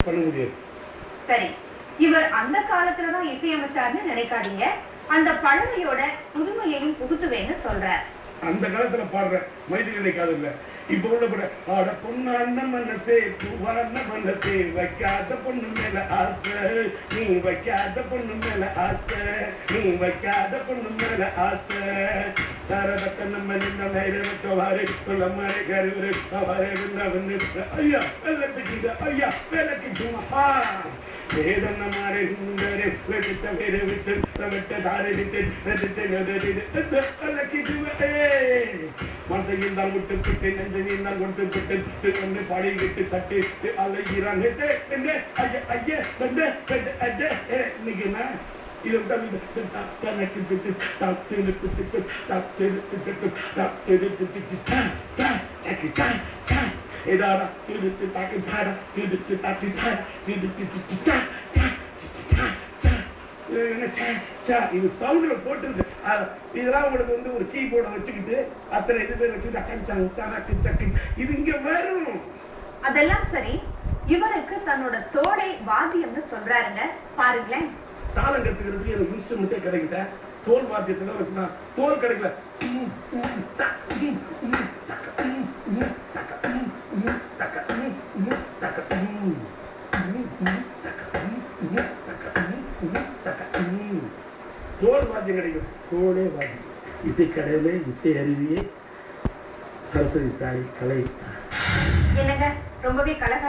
பண்ண முடியாது. சரி, இவர் அந்த காலத்துலதான் இசையமைச்சார்னு நினைக்காதீங்க. அந்த பழமையோட புதுமையையும் புகுத்துவேன்னு சொல்றார். அந்த காலத்துல பாடுற மைதிலி காதல்ல இப்ப உள்ள பட ஆட பொண்ணு அண்ணன் மன்னத்தே பூவாண்ண மன்னத்தே வைக்காத பொண்ணு மேல ஆசை நீ வைக்காத பொண்ணு மேல ஆசை நீ வைக்காத பொண்ணு மேல ஆசை தரதத்த நம்ம நின்ன நேரத்தவாறு சொல்ல மாதிரி கருவிரு அவரே வந்து ஐயா வெள்ளப்பிட்டு ஐயா வெள்ளக்கிட்டுமா வேதன மாறி வெட்ட வேறு விட்டு வெட்ட தாரி விட்டு வெள்ளக்கிட்டுவே மனசையும் தான் விட்டு விட்டு நெஞ்சையும் தான் கொடுத்து விட்டு வந்து பாடிக்கிட்டு தட்டி அலைகிறான் ஐயா ஐயா இன்னைக்கு என்ன இது சவுண்ட்ல போட்டு இதெல்லாம் உங்களுக்கு வந்து ஒரு கீபோர்டை வச்சுக்கிட்டு அத்தனை இது பேர் வச்சுக்கிட்டு இது இங்க வரும். அதெல்லாம் சரி, இவருக்கு தன்னோட தோடை வாத்தியம்னு சொல்றாருங்க, பாருங்களேன். தாளம் கத்துக்கிறதுக்கு எனக்கு இன்ஸ்ட்ருமெண்ட்டே கிடைக்கல, தோல் வாத்தியத்துல வச்சுதான் தோல் கிடைக்கல. தோல் வாத்தியம் கிடைக்கும், தோளே வாத்தியம். இசை கடவுளே, இசை அருவியே, சரஸ்வதி தாய், கலை. என்னங்க ரொம்பவே கலக